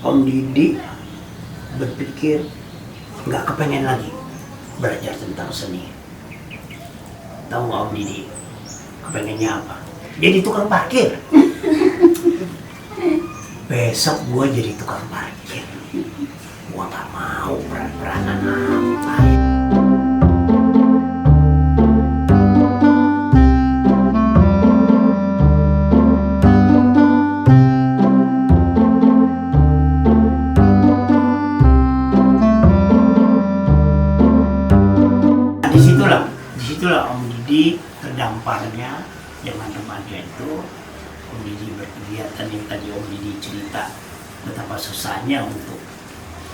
Om Didi berpikir nggak kepengen lagi belajar tentang seni. Tahu nggak Om Didi kepengennya apa? Jadi tukang parkir. Besok gue jadi tukang parkir. Gue nggak mau peran-peranan apa. Disitulah Om Didi terdamparnya zaman remaja itu. Om Didi berkegiatan yang tadi Om Didi cerita betapa susahnya untuk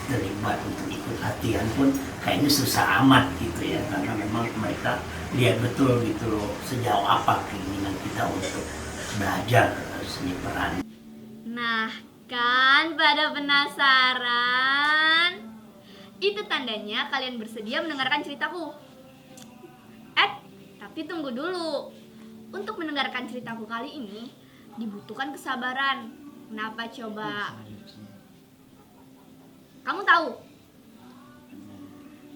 terlibat, untuk ikut latihan pun kayaknya susah amat gitu ya, karena memang mereka lihat betul gitu loh sejauh apa keinginan kita untuk belajar seni peran. Nah kan pada penasaran? Itu tandanya kalian bersedia mendengarkan ceritaku. Tapi tunggu dulu. Untuk mendengarkan ceritaku kali ini dibutuhkan kesabaran. Kenapa coba? Kamu tahu?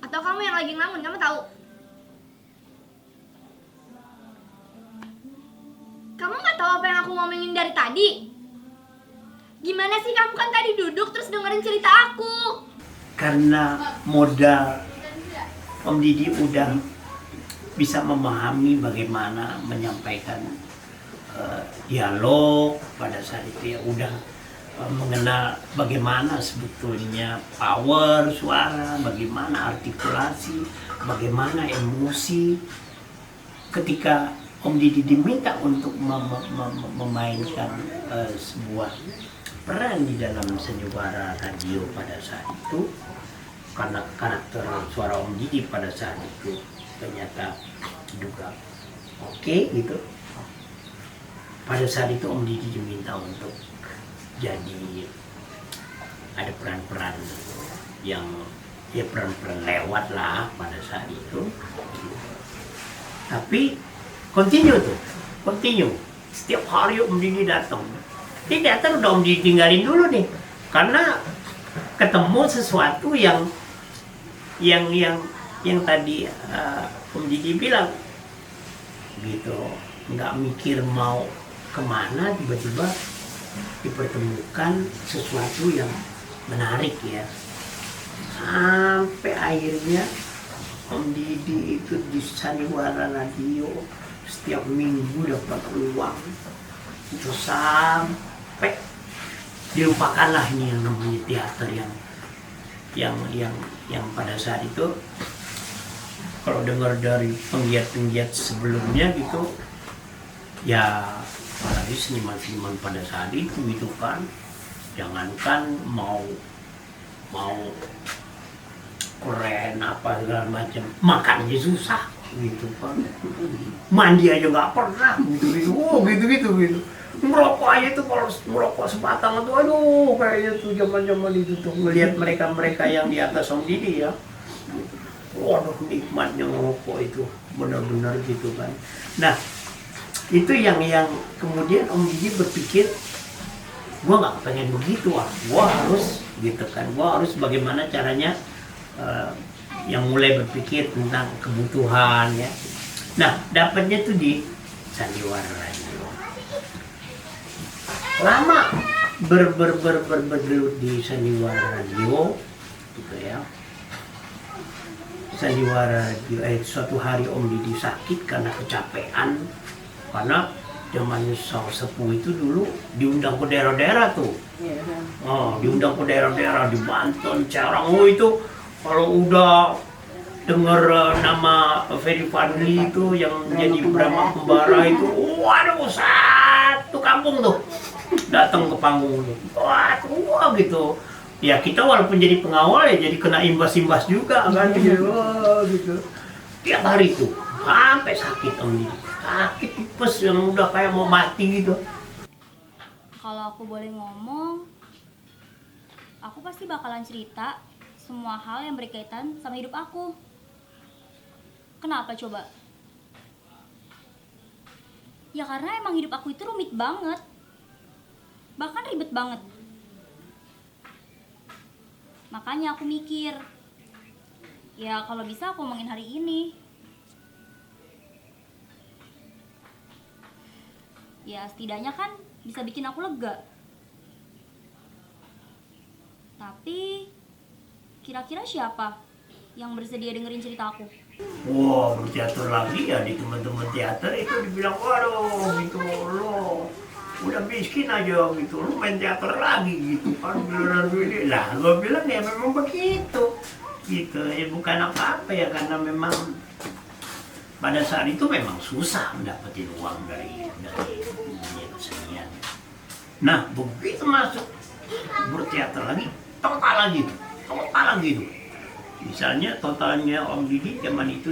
Atau kamu yang lagi ngelamun, kamu tahu? Kamu nggak tahu apa yang aku ngomongin dari tadi? Gimana sih, kamu kan tadi duduk terus dengerin cerita aku. Karena modal Om Didi udah bisa memahami bagaimana menyampaikan dialog pada saat itu ya, udah mengenal bagaimana sebetulnya power suara, bagaimana artikulasi, bagaimana emosi. Ketika Om Didi diminta untuk memainkan sebuah peran di dalam sandiwara radio pada saat itu, karena karakter suara Om Didi pada saat itu ternyata juga oke gitu. Pada saat itu Om Didi diminta untuk jadi ada peran-peran yang ya peran-peran lewat lah pada saat itu. Tapi continue. Setiap hari Om Didi datang. Dia datang udah Om Didi tinggalin dulu nih, karena ketemu sesuatu yang tadi Om Didi bilang gitu, nggak mikir mau kemana, tiba-tiba dipertemukan sesuatu yang menarik ya, sampai akhirnya Om Didi itu di sandiwara radio setiap minggu dapat uang itu, sampai dilupakanlah ini yang namanya teater yang pada saat itu kalau dengar dari penggiat-penggiat sebelumnya gitu ya, apalagi seniman-seniman pada saat itu gitu kan, jangankan mau keren apa segala macam, makan aja susah gitu kan, mandi aja nggak pernah gitu, gitu. Merokok aja tuh, kalau merokok sebatang tuh aduh kayaknya tuh zaman itu tuh ngelihat mereka yang di atas Om Didi ya, waduh nikmatnya ngerokok itu benar-benar gitu kan. Nah itu yang kemudian Om Didi berpikir, gua nggak pengen begitu gua harus gitu kan, gua harus bagaimana caranya yang mulai berpikir tentang kebutuhan ya. Nah dapatnya tuh di sandiwara radio. Lama bergelut di sandiwara radio gitu ya. Sandiwara radio, suatu hari Om Didi sakit karena kecapean, karena zamannya Sang Sepuh itu dulu diundang ke daerah-daerah tuh. Diundang ke daerah-daerah di Banten, Serang, itu kalau udah dengar nama Ferry Fadli itu yang jadi Brahma Kembara itu, waduh satu kampung tuh datang ke panggung tuh, wah gitu. Ya kita walaupun jadi pengawal ya jadi kena imbas-imbas juga kan gitu. Tiap hari tuh sampai sakit Om Didi, sakit tipes yang udah kayak mau mati gitu. Kalau aku boleh ngomong, aku pasti bakalan cerita semua hal yang berkaitan sama hidup aku. Kenapa coba? Ya karena emang hidup aku itu rumit banget, bahkan ribet banget. Makanya aku mikir, ya kalau bisa aku omongin hari ini. Ya setidaknya kan bisa bikin aku lega. Tapi kira-kira siapa yang bersedia dengerin cerita aku? Wah, berteater lagi ya di teman-teman teater itu dibilang, waduh gitu lo udah miskin aja gitu, lo main teater lagi gitu kan, beneran duit. Lah gue bilang ya memang begitu gitu ya, bukan apa-apa ya, karena memang pada saat itu memang susah mendapatkan uang dari dunia kesenian. Nah begitu masuk berteater lagi, total lagi tuh. Misalnya totalnya Om Didi zaman itu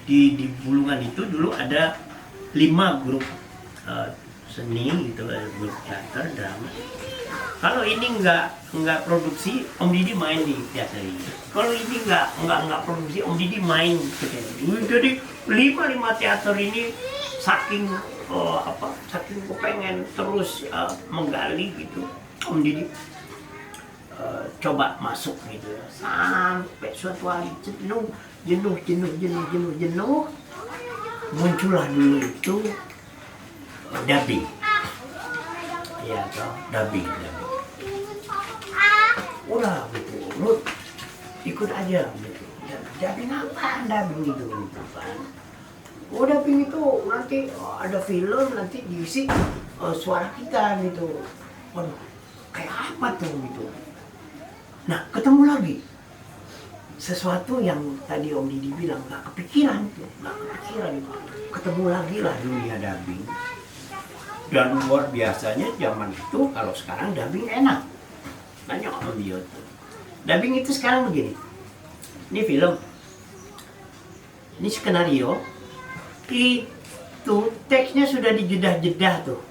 di Bulungan itu dulu ada 5 grup seni gitu, grup teater, drama. Kalau ini nggak produksi, Om Didi main di teater ini. Kalau ini nggak produksi, Om Didi main ke teater ini. Jadi 5 teater ini saking saking kepengen terus menggali gitu, Om Didi coba masuk gitu ya, sampai suatu hari jenuh, muncullah dulu itu dubbing, ya toh, dubbing. Udah gitu, lu ikut aja gitu. Dubbing apa? Dubbing itu gitu kan. Dubbing itu nanti ada film, nanti diisi suara kita gitu. Waduh, kayak apa tuh gitu. Nah, ketemu lagi sesuatu yang tadi Om Didi bilang nggak kepikiran itu. Ketemu lagi lah dunia dubbing. Dan luar biasanya zaman itu, kalau sekarang dubbing enak. Banyak Om Dio tuh. Dubbing itu sekarang begini. Ini film, ini skenario, itu teksnya sudah dijedah-jedah tuh.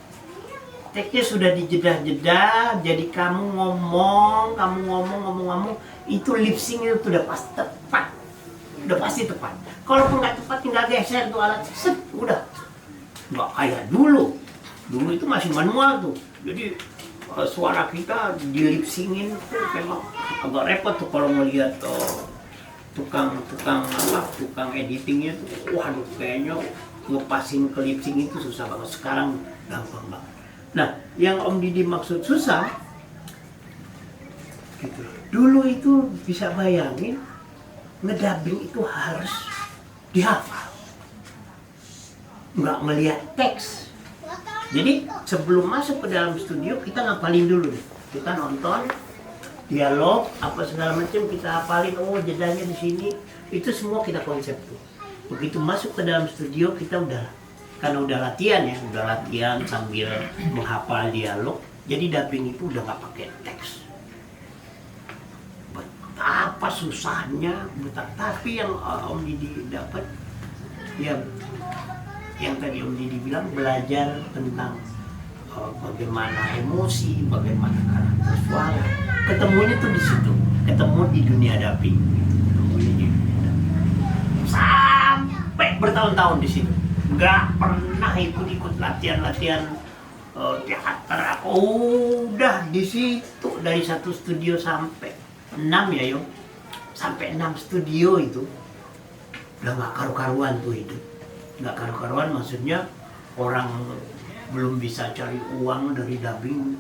Teksnya sudah dijedah-jedah, jadi kamu ngomong, itu lip sync itu udah pasti tepat. Kalaupun nggak tepat, tinggal geser tuh alat, set, udah. Nggak kayak dulu itu masih manual tuh, jadi suara kita di lip syncin tuh memang agak repot tuh kalau melihat tukang editingnya tuh, waduh kayaknya ngepasin ke lip sync itu susah banget. Sekarang gampang banget. Nah, yang Om Didi maksud susah, gitu. Dulu itu bisa bayangin, ngedubbing itu harus dihafal, nggak ngelihat teks. Jadi sebelum masuk ke dalam studio kita ngapalin dulu, kita nonton dialog apa segala macam kita hafalin. Oh jedanya di sini, itu semua kita konsep tuh. Begitu masuk ke dalam studio kita karena udah latihan sambil menghafal dialog, jadi dubbing itu udah nggak pakai teks. Betapa susahnya, tapi yang Om Didi dapat, ya yang tadi Om Didi bilang, belajar tentang bagaimana emosi, bagaimana karakter suara. Ketemunya tuh di situ, ketemu di dunia dubbing, sampai bertahun-tahun di situ. Nggak pernah ikut latihan teater. Aku udah di situ dari 1 studio sampai 6 ya yo, sampai 6 studio itu udah nggak karu-karuan tuh hidup, nggak karu-karuan. Maksudnya orang belum bisa cari uang dari dubbing,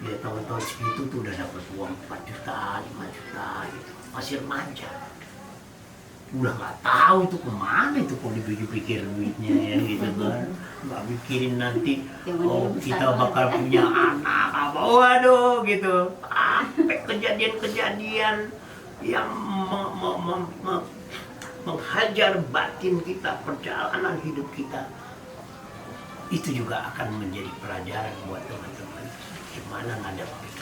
ya tahun-tahun segitu tuh udah dapat uang 4 juta, 5 juta gitu, masih remaja. Udah nggak tahu itu kemana itu, kok dipikir duitnya ya gitu kan, nggak mikirin nanti kita bakal punya anak apa, waduh gitu. Sampai kejadian-kejadian yang menghajar batin kita, perjalanan hidup kita, itu juga akan menjadi pelajaran buat teman-teman gimana ngadepin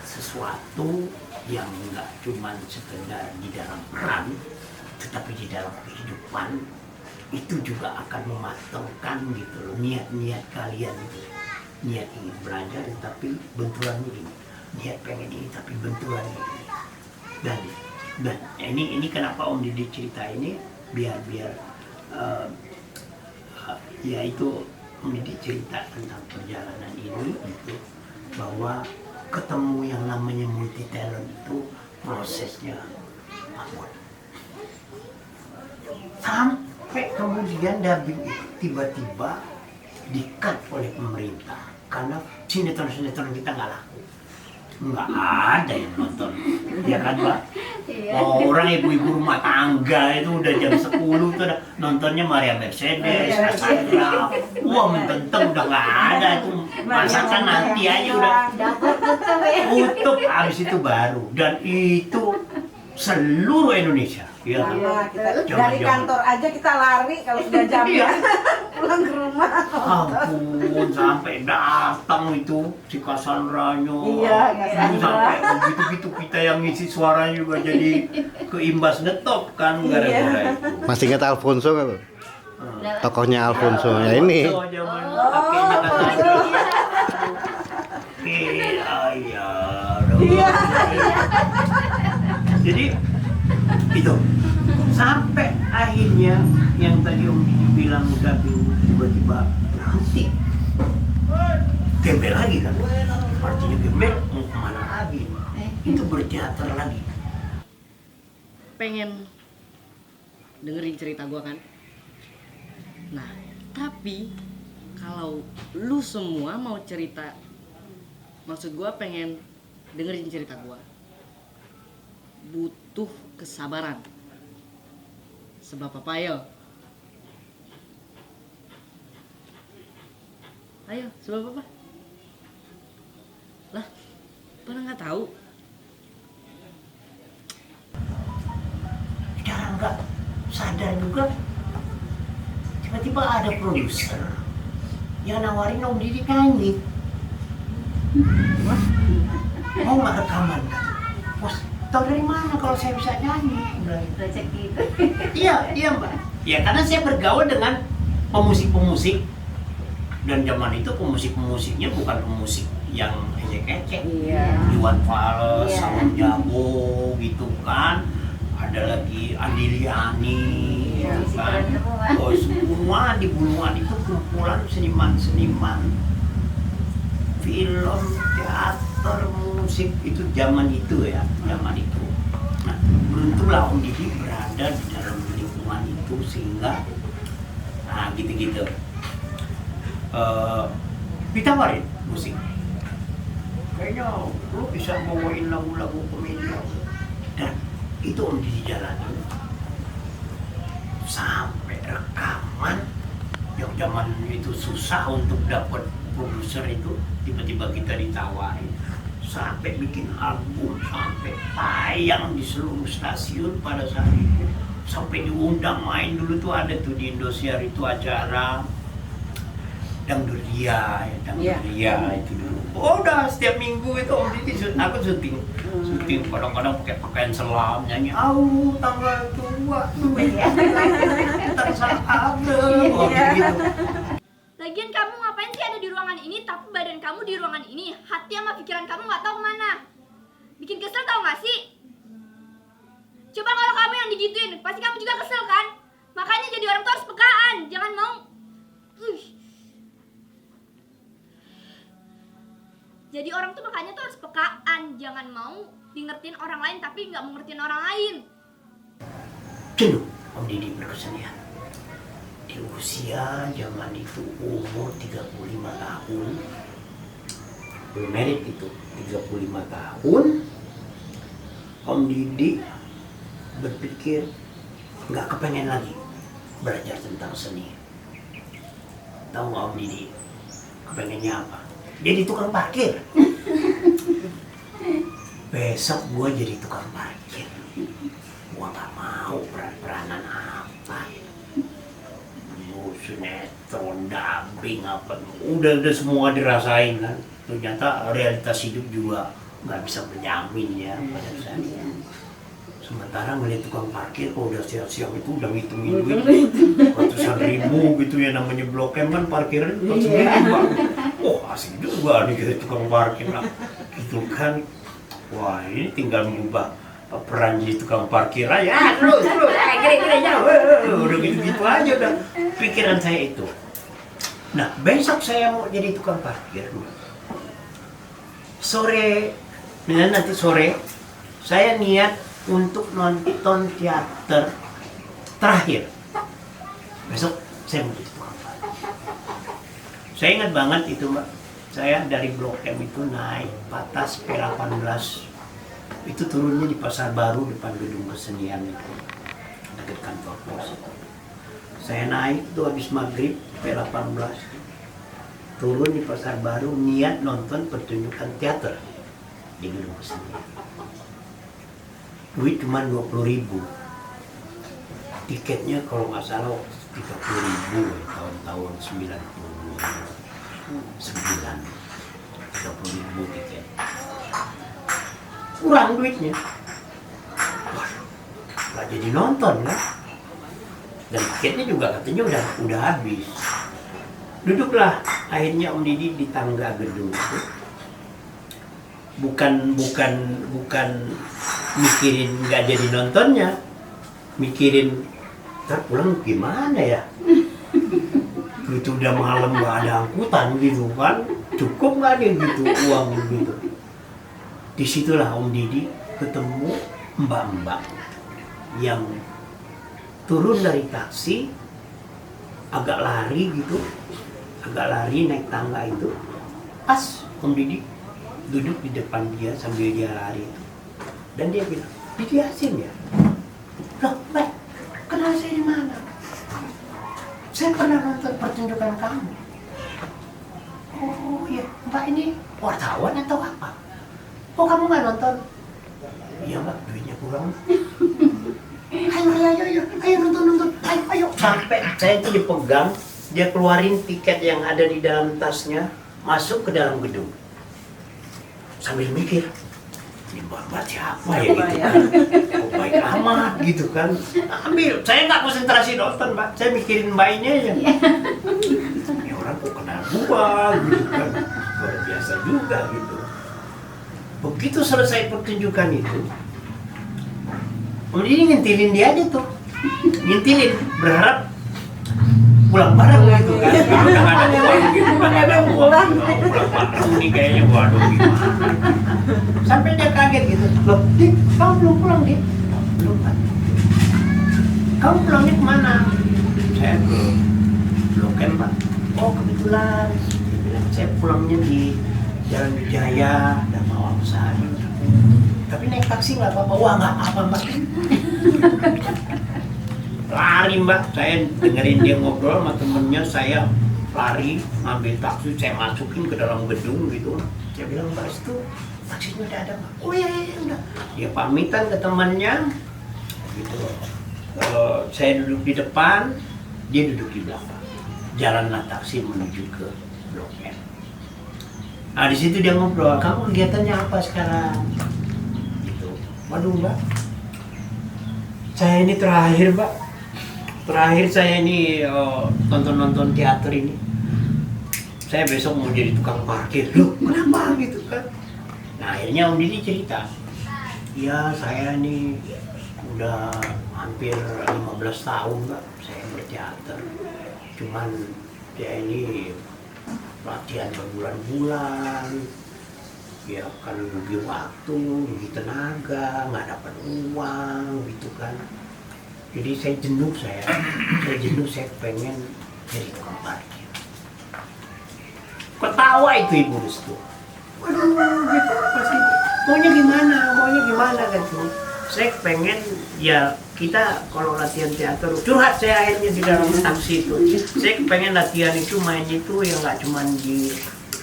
sesuatu yang enggak cuma sekedar di dalam peran, tetapi di dalam kehidupan. Itu juga akan mematangkan gitu loh niat-niat kalian itu. Niat ingin belajar tapi benturannya ini, niat pengen ini tapi benturannya ini. Dan ini kenapa Om Didi cerita ini, biar ya itu Om Didi cerita tentang perjalanan ini gitu, bahwa ketemu yang namanya multi talent itu prosesnya ampun. Sampai kemudian dubbing itu tiba-tiba di-cut oleh pemerintah karena sinetron-sinetron kita nggak laku. Nggak ada yang nonton, ya kan Pak? Orang ibu-ibu rumah tangga itu udah jam 10 tuh udah nontonnya Maria Mercedes, Cassandra. Wah mententeng udah nggak ada itu, masakan nanti aja udah tutup, habis itu baru. Dan itu seluruh Indonesia. Ya, Dari kantor aja kita lari kalau sudah jamnya pulang ke rumah. Ampun, sampai datang itu si Cassandranya. Iya, Sampai begitu-gitu kita yang ngisi suaranya juga jadi keimbas ngetop kan gara-gara itu. Masih ingat Alfonso nggak tuh? Tokohnya Alfonso ya ini. Zaman kakeknya Cassandra. Iya. Jadi itu sampai akhirnya yang tadi Om Didi bilang dubbing tiba-tiba berhenti, gembel lagi kan, artinya gembel mau kemana lagi, itu berteater lagi. Pengen dengerin cerita gua kan. Nah tapi kalau lu semua mau cerita, maksud gua pengen dengerin cerita gua, butuh kesabaran. Sebab apa ayo? Ayo, sebab apa? Lah, pada nggak tahu. Cara nggak sadar juga, tiba-tiba ada produser yang nawarin Om Didi nyanyi. Wah, mau nggak rekaman? Bos, tahu dari mana kalau saya bisa nyanyi? Rezeki itu. Iya Mbak. Ya karena saya bergaul dengan pemusik-pemusik dan zaman itu pemusik-pemusiknya bukan pemusik yang ecek-ecek. Iya. Iwan Fals, Iya. Salam Jago gitu kan. Ada lagi Andi Liani, Iya, gitu kan. semua. Oh semua di Bulungan itu kumpulan seniman-seniman film, teater, musik itu zaman itu ya, zaman itu. Nah, beruntunglah Om Didi berada di dalam lingkungan itu sehingga, nah gitu-gitu. Ditawarin musik. Kayaknya lu bisa bawain lagu-lagu komedi. Dan itu Om Didi jalanin sampai rekaman yang zaman itu susah untuk dapat produser itu, tiba-tiba kita ditawarin sampai bikin album, sampai tayang di seluruh stasiun pada saat itu, sampai diundang main dulu tuh ada tuh di Indosiar itu acara Dangdut Ria, ya, Dangdut Ria itu dulu. Oh, udah setiap minggu itu Om Didi aku syuting, kadang-kadang pakai pakaian selam nyanyi, "Au tanggal tua tuh, tersalah oh gitu." Lagian kamu ngapain sih ada di ruangan ini, tapi badan kamu di ruangan ini, hati sama pikiran kamu nggak tahu kemana. Bikin kesel tau nggak sih? Coba kalau kamu yang digituin, pasti kamu juga kesel kan? Makanya jadi orang tuh harus pekaan, jangan mau. Jadi orang tuh makanya tuh harus pekaan, jangan mau ngertiin orang lain tapi nggak mau ngertiin orang lain. Jenuh Om Didi berkesenian. Di usia zaman itu umur 35 tahun, belum merit itu, 35 tahun, Om Didi berpikir nggak kepengen lagi belajar tentang seni. Tahu nggak Om Didi kepengennya apa? Jadi tukang parkir. Besok gue jadi tukang parkir. Gue nggak mau peranan apa. Sinetron, dubbing apa, udah semua dirasain kan. Ternyata realitas hidup juga nggak bisa menjamin ya pada saat itu. Sementara ngeliat tukang parkir kalau udah siang-siang itu udah ngitungin duit ratusan ribu gitu ya, namanya Blok M kan parkiran ratusan ribu. Oh asik juga nih kita tukang parkir lah gitu kan. Wah ini tinggal mengubah peran jadi tukang parkir aja, terus gini-gini aja, udah gitu-gitu aja udah pikiran saya itu. Nah besok saya mau jadi tukang parkir, sore, nanti sore saya niat untuk nonton teater terakhir. Besok saya mau jadi tukang parkir. Saya ingat banget itu Mbak. Saya dari Blok M itu naik Patas P18. Itu turunnya di Pasar Baru depan gedung kesenian itu, dekat kantor pos itu. Saya naik tuh habis maghrib P18, turun di Pasar Baru, niat nonton pertunjukan teater di gedung kesenian. Duit cuma 20.000. Tiketnya kalau nggak salah 30.000 tahun-tahun 99. 30.000 tiket. Kurang duitnya. Waduh, nggak jadi nonton kan? Dan tiketnya juga katanya udah habis. Duduklah akhirnya Om Didi di tangga gedung itu. Bukan mikirin nggak jadi nontonnya, mikirin ntar pulang gimana ya. Itu udah malam nggak ada angkutan gitu kan, cukup nggak deh gitu uang gitu. Disitulah Om Didi ketemu mbak-mbak yang turun dari taksi, agak lari gitu, agak lari naik tangga itu. Pas Om Didi duduk di depan dia sambil dia lari itu, dan dia bilang, Didi Hasim ya? Loh, Mbak, kenal saya di mana? Saya pernah nonton pertunjukan kamu. Oh iya, Mbak ini wartawan atau apa? Oh kamu nggak nonton? Iya Mbak, duitnya kurang. Ayo nonton, ayo. Sampai saya itu dipegang, dia keluarin tiket yang ada di dalam tasnya, masuk ke dalam gedung. Sambil mikir, ini Mbak siapa ya gitu kan? Oh, baik amat gitu kan. Ambil, saya nggak konsentrasi nonton Mbak, saya mikirin Mbaknya aja. Ini orang kok kenal gua gitu kan, luar biasa juga gitu. Begitu selesai pertunjukan itu, Om Didi ngintilin dia aja tuh, ngintilin, berharap pulang bareng gitu kan. Udah nggak ada uang gitu, nggak ada uang, pulang bareng nih kayaknya, waduh gimana. Sampai dia kaget gitu, loh, Dik, kamu belum pulang Dik? Belum Pak. Kamu pulangnya kemana? Saya ke Blok M Pak. Oh kebetulan, dia bilang, saya pulangnya di Jalan Wijaya, Damawang Sari. Tapi naik taksi nggak apa-apa. Wah nggak apa Mbak. Lari Mbak, saya dengerin dia ngobrol sama temennya, saya lari ngambil taksi, saya masukin ke dalam gedung gitu. Saya bilang Mbak itu taksinya udah ada Mbak. Oh iya udah. Dia pamitan ke temannya, gitu. Saya duduk di depan, dia duduk di belakang. Jalanlah taksi menuju ke Blok M. Nah di situ dia ngobrol, kamu kegiatannya apa sekarang? Gitu. Waduh Mbak, saya ini terakhir Mbak, saya ini nonton teater ini. Saya besok mau jadi tukang parkir. Loh kenapa gitu kan? Nah akhirnya Om Didi cerita, ya saya ini udah hampir 15 tahun Mbak, saya berteater. Cuman ya ini latihan berbulan-bulan, ya kan rugi waktu, rugi tenaga, nggak dapat uang gitu kan. Jadi saya jenuh, saya pengen jadi tukang parkir. Ketawa itu Ibu Restu. Waduh, gitu pasti. Maunya gimana kan tuh. Saya pengen ya kita kalau latihan teater, curhat saya akhirnya di dalam taksi itu. Saya pengen latihan itu main itu yang nggak cuma di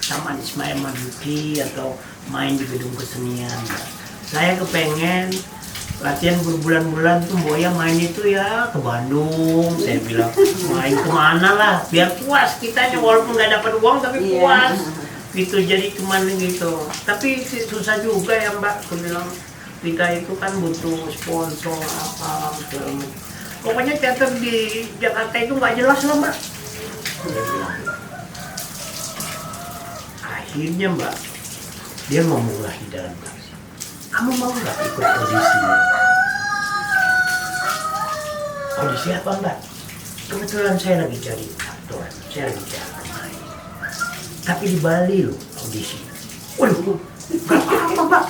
Taman Ismail Marzuki atau main di gedung kesenian. Saya kepengen latihan berbulan-bulan tuh Boya main itu ya ke Bandung. Saya bilang main kemana lah biar puas kitanya, walaupun nggak dapat uang tapi puas gitu. Jadi cuman gitu. Tapi susah juga ya Mbak, aku bilang kita itu kan butuh sponsor apa segala macam. Pokoknya teater di Jakarta itu nggak jelas lah Mbak. Akhirnya Mbak, dia ngomong lagi dalam taksi, kamu mau nggak ikut audisi? Audisi apa Mbak? Kebetulan saya lagi cari aktor, saya lagi cari pemain. Tapi di Bali loh audisi. Waduh, Gak apa-apa Pak.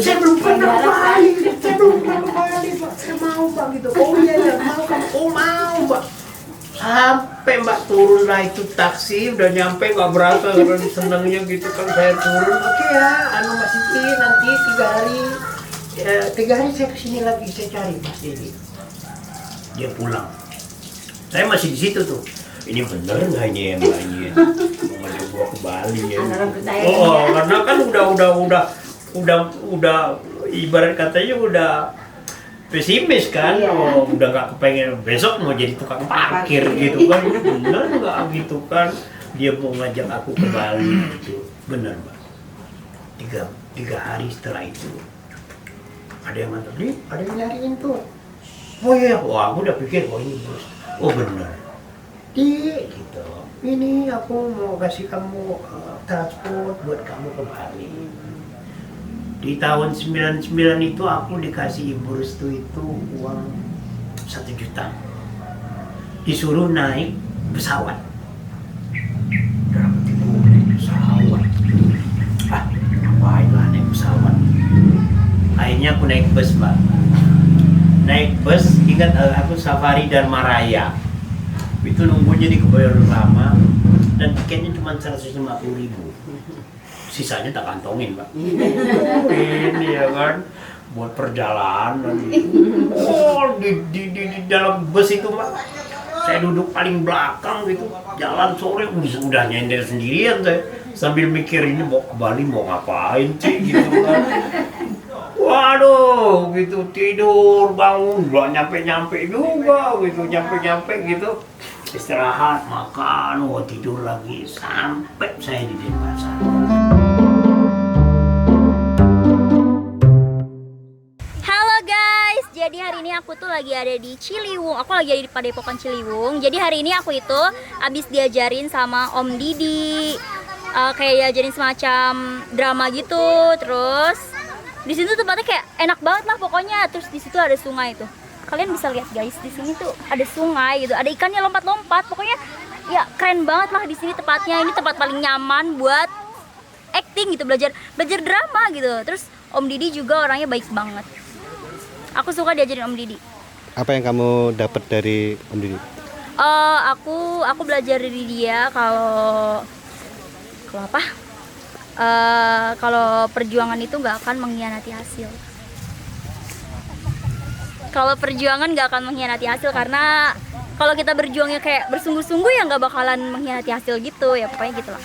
Saya belum pernah ke Bali. Saya belum pernah ke Bali Pak. Saya mau Pak gitu. Oh iya ya mau kan. Oh mau Pak. Sampai Mbak turun lah itu taksi udah nyampe nggak berasa karena senangnya gitu kan saya turun. Oke ya, anu Mas Siti nanti 3 hari. 3 hari saya kesini lagi saya cari Mas Dedi. Dia pulang. Saya masih di situ tuh. Ini bener nggak ini ya Mbak ini? Mau ngajak gua ke Bali ya? Oh, karena kan udah ibarat katanya udah pesimis kan, Iya. oh, udah nggak kepengen besok mau jadi tukang parkir gitu kan, ini bener nggak gitu kan, dia mau ngajak aku ke Bali gitu, bener Mbak. Tiga hari setelah itu ada yang ngantar, ada yang nyariin tuh. Oh iya, wah aku udah pikir, oh ini bos, oh bener. Gitu, ini aku mau kasih kamu transport buat kamu ke Bali. Di tahun 99 itu aku dikasih Ibu Restu itu uang 1 juta. Disuruh naik pesawat. Dalam hatiku naik pesawat. Ngapain lah naik pesawat. Akhirnya aku naik bus Mbak. Naik bus, ingat aku Safari Dharma Raya. Itu nunggunya di Kebayoran Lama dan tiketnya cuma 150.000. Sisanya tak kantongin Pak. Ini ya kan buat perjalanan. Oh di dalam bus itu Pak, saya duduk paling belakang gitu. Jalan sore udah nyender sendirian saya sambil mikir ini mau ke Bali mau ngapain sih gitu kan. Waduh gitu tidur bangun belum nyampe juga gitu nyampe gitu. Istirahat, makan, tidur lagi sampai saya di Denpasar. Halo guys, jadi hari ini aku tuh lagi ada di Ciliwung. Aku lagi ada di Padepokan Ciliwung. Jadi hari ini aku itu abis diajarin sama Om Didi, kayak diajarin semacam drama gitu. Terus di situ tempatnya kayak enak banget lah pokoknya. Terus di situ ada sungai tuh. Kalian bisa lihat guys, di sini tuh ada sungai gitu, ada ikannya lompat-lompat. Pokoknya ya keren banget lah di sini tempatnya. Ini tempat paling nyaman buat acting gitu, belajar drama gitu. Terus Om Didi juga orangnya baik banget. Aku suka diajarin Om Didi. Apa yang kamu dapat dari Om Didi? Aku belajar dari dia kalau apa? Kalau perjuangan itu nggak akan mengkhianati hasil. Kalau perjuangan nggak akan mengkhianati hasil, karena kalau kita berjuangnya kayak bersungguh-sungguh ya nggak bakalan mengkhianati hasil gitu ya, pokoknya gitulah.